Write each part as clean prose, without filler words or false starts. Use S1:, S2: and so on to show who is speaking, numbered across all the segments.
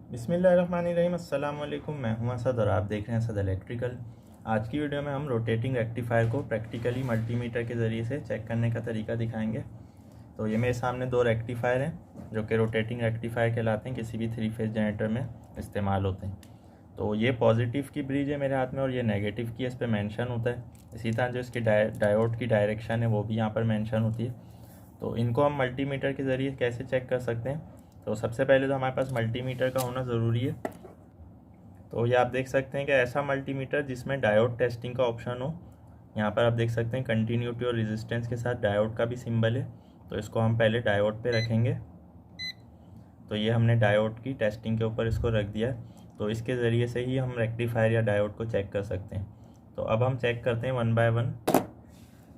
S1: बिस्मिल्लाहिर्रहमानिर्रहीम। अस्सलाम वालेकुम। मैं हूं असद और आप देख रहे हैं असद इलेक्ट्रिकल। आज की वीडियो में हम रोटेटिंग रेक्टिफायर को प्रैक्टिकली मल्टीमीटर के ज़रिए से चेक करने का तरीका दिखाएंगे। तो ये मेरे सामने दो रेक्टिफायर हैं जो कि रोटेटिंग रेक्टिफायर कहलाते हैं, किसी भी 3 फेज जनरेटर में इस्तेमाल होते हैं। तो ये पॉजिटिव की ब्रिज है मेरे हाथ में और ये नेगेटिव की, इस पर मेंशन होता है। इसी तरह जो इसकी डायोड की डायरेक्शन है वो भी यहाँ पर मेंशन होती है। तो इनको हम मल्टीमीटर के ज़रिए कैसे चेक कर सकते हैं? तो सबसे पहले तो हमारे पास मल्टीमीटर का होना ज़रूरी है। तो ये आप देख सकते हैं कि ऐसा मल्टीमीटर जिसमें डायोड टेस्टिंग का ऑप्शन हो। यहाँ पर आप देख सकते हैं कंटिन्यूटी और रेजिस्टेंस के साथ डायोड का भी सिंबल है। तो इसको हम पहले डायोड पे रखेंगे। तो ये हमने डायोड की टेस्टिंग के ऊपर इसको रख दिया है। तो इसके ज़रिए से ही हम रेक्टिफायर या डायोड को चेक कर सकते हैं। तो अब हम चेक करते हैं 1 बाय 1।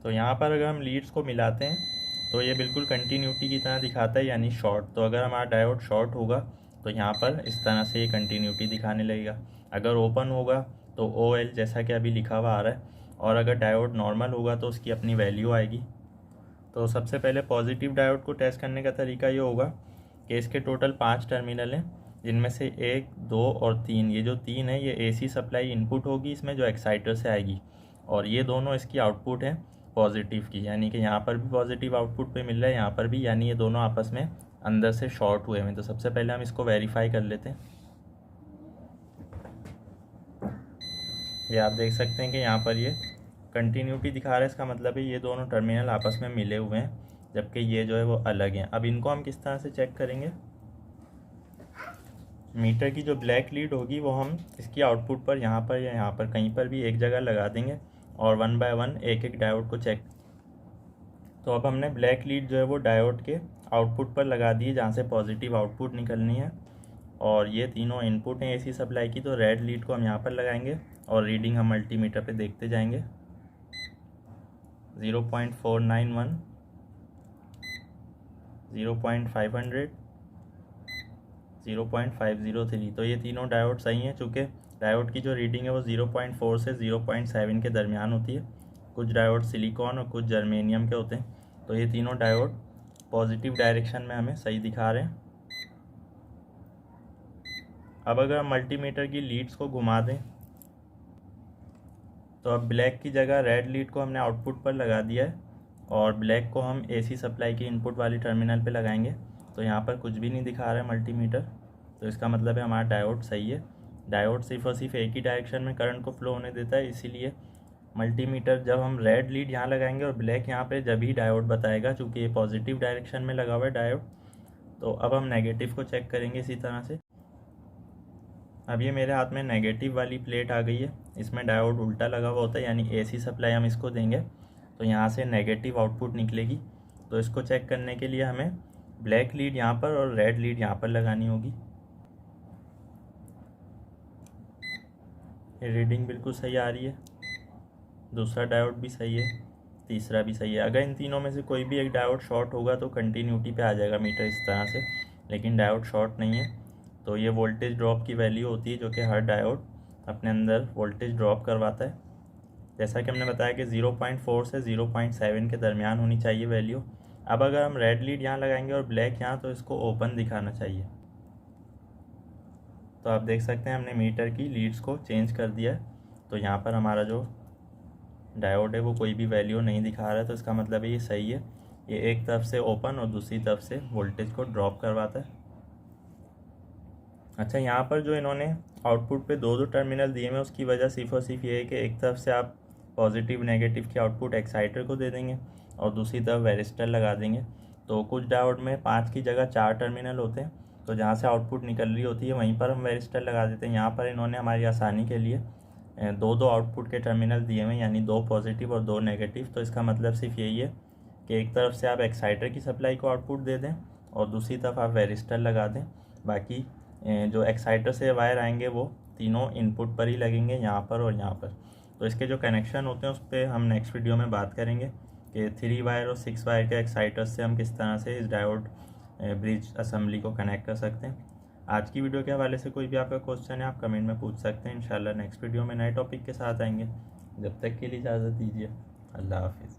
S1: तो यहाँ पर अगर हम लीड्स को मिलाते हैं तो ये बिल्कुल कंटिन्यूटी की तरह दिखाता है, यानी शॉर्ट। तो अगर हमारा डायोड शॉर्ट होगा तो यहाँ पर इस तरह से ये कंटिन्यूटी दिखाने लगेगा। अगर ओपन होगा तो OL जैसा कि अभी लिखा हुआ आ रहा है, और अगर डायोड नॉर्मल होगा तो उसकी अपनी वैल्यू आएगी। तो सबसे पहले पॉजिटिव डायोड को टेस्ट करने का तरीका ये होगा कि इसके टोटल 5 टर्मिनल हैं, जिनमें से 1, 2 और 3, ये जो 3 है ये AC सप्लाई इनपुट होगी इसमें जो एक्साइटर से आएगी, और ये दोनों इसकी आउटपुट है पॉजिटिव की, यानी कि यहाँ पर भी पॉजिटिव आउटपुट पे मिल रहा है, यहाँ पर भी, यानी ये दोनों आपस में अंदर से शॉर्ट हुए हैं। तो सबसे पहले हम इसको वेरीफाई कर लेते हैं। ये आप देख सकते हैं कि यहाँ पर ये कंटिन्यूटी दिखा रहा है, इसका मतलब है ये दोनों टर्मिनल आपस में मिले हुए हैं, जबकि ये जो है वो अलग हैं। अब इनको हम किस तरह से चेक करेंगे? मीटर की जो ब्लैक लीड होगी वो हम इसकी आउटपुट पर यहाँ पर या यहाँ पर कहीं पर भी एक जगह लगा देंगे और 1 बाय 1 एक एक डायोड को चेक। तो अब हमने ब्लैक लीड जो है वो डायोड के आउटपुट पर लगा दी है जहाँ से पॉजिटिव आउटपुट निकलनी है, और ये तीनों इनपुट हैं AC सप्लाई की। तो रेड लीड को हम यहाँ पर लगाएंगे और रीडिंग हम मल्टीमीटर पे देखते जाएंगे। 0.491, 0.500, 0.503। तो ये तीनों डायोड सही हैं, चूँकि डायोड की जो रीडिंग है वो 0.4 से 0.7 के दरमियान होती है। कुछ डायोड सिलिकॉन और कुछ जर्मेनियम के होते हैं। तो ये तीनों डायोड पॉजिटिव डायरेक्शन में हमें सही दिखा रहे हैं। अब अगर हम मल्टीमीटर की लीड्स को घुमा दें तो अब ब्लैक की जगह रेड लीड को हमने आउटपुट पर लगा दिया है, और ब्लैक को हम AC सप्लाई की इनपुट वाली टर्मिनल पे लगाएंगे। तो यहाँ पर कुछ भी नहीं दिखा रहा है मल्टीमीटर। तो इसका मतलब है हमारा डायोड सही है। डायोड सिर्फ और सिर्फ एक ही डायरेक्शन में करंट को फ्लो होने देता है, इसीलिए मल्टीमीटर जब हम रेड लीड यहाँ लगाएंगे और ब्लैक यहाँ पे जब ही डायोड बताएगा, चूँकि ये पॉजिटिव डायरेक्शन में लगा हुआ है डायोड। तो अब हम नेगेटिव को चेक करेंगे इसी तरह से। अब ये मेरे हाथ में नेगेटिव वाली प्लेट आ गई है, इसमें डायोड उल्टा लगा हुआ होता है, यानी AC सप्लाई हम इसको देंगे तो यहाँ से नेगेटिव आउटपुट निकलेगी। तो इसको चेक करने के लिए हमें ब्लैक लीड यहाँ पर और रेड लीड यहाँ पर लगानी होगी। ये रीडिंग बिल्कुल सही आ रही है, दूसरा डायोड भी सही है, तीसरा भी सही है। अगर इन तीनों में से कोई भी एक डायोड शॉर्ट होगा तो कंटिन्यूटी पे आ जाएगा मीटर इस तरह से, लेकिन डायोड शॉर्ट नहीं है। तो ये वोल्टेज ड्रॉप की वैल्यू होती है जो कि हर डायोड अपने अंदर वोल्टेज ड्रॉप करवाता है। जैसा कि हमने बताया कि 0.4 से 0.7 के दरमियान होनी चाहिए वैल्यू। अब अगर हम रेड लीड यहाँ लगाएंगे और ब्लैक यहाँ, तो इसको ओपन दिखाना चाहिए। तो आप देख सकते हैं हमने मीटर की लीड्स को चेंज कर दिया है। तो यहाँ पर हमारा जो डायोड है वो कोई भी वैल्यू नहीं दिखा रहा है, तो इसका मतलब है ये सही है। ये एक तरफ से ओपन और दूसरी तरफ से वोल्टेज को ड्रॉप करवाता है। अच्छा, यहाँ पर जो इन्होंने आउटपुट पे दो टर्मिनल दिए हैं उसकी वजह सिर्फ और सिर्फ ये है कि एक तरफ से आप पॉजिटिव नेगेटिव की आउटपुट एक्साइटर को दे देंगे और दूसरी तरफ वेरिस्टर लगा देंगे। तो कुछ डायोड में 5 की जगह 4 टर्मिनल होते हैं, तो जहाँ से आउटपुट निकल रही होती है वहीं पर हम वेरिस्टर लगा देते हैं। यहाँ पर इन्होंने हमारी आसानी के लिए दो आउटपुट के टर्मिनल दिए हुए हैं, यानी 2 पॉजिटिव और 2 नेगेटिव। तो इसका मतलब सिर्फ यही है कि एक तरफ से आप एक्साइटर की सप्लाई को आउटपुट दे दें और दूसरी तरफ आप वेरिस्टर लगा दें। बाकी जो एक्साइटर से वायर आएंगे वो तीनों इनपुट पर ही लगेंगे, यहाँ पर और यहाँ पर। तो इसके जो कनेक्शन होते हैं उस पर हम नेक्स्ट वीडियो में बात करेंगे कि 3 वायर और 6 वायर के एक्साइटर्स से हम किस तरह से इस डायोड ब्रिज असेंबली को कनेक्ट कर सकते हैं। आज की वीडियो के हवाले से कोई भी आपका क्वेश्चन है आप कमेंट में पूछ सकते हैं। इंशाल्लाह नेक्स्ट वीडियो में नए टॉपिक के साथ आएंगे। जब तक के लिए इजाज़त दीजिए। अल्लाह हाफिज़।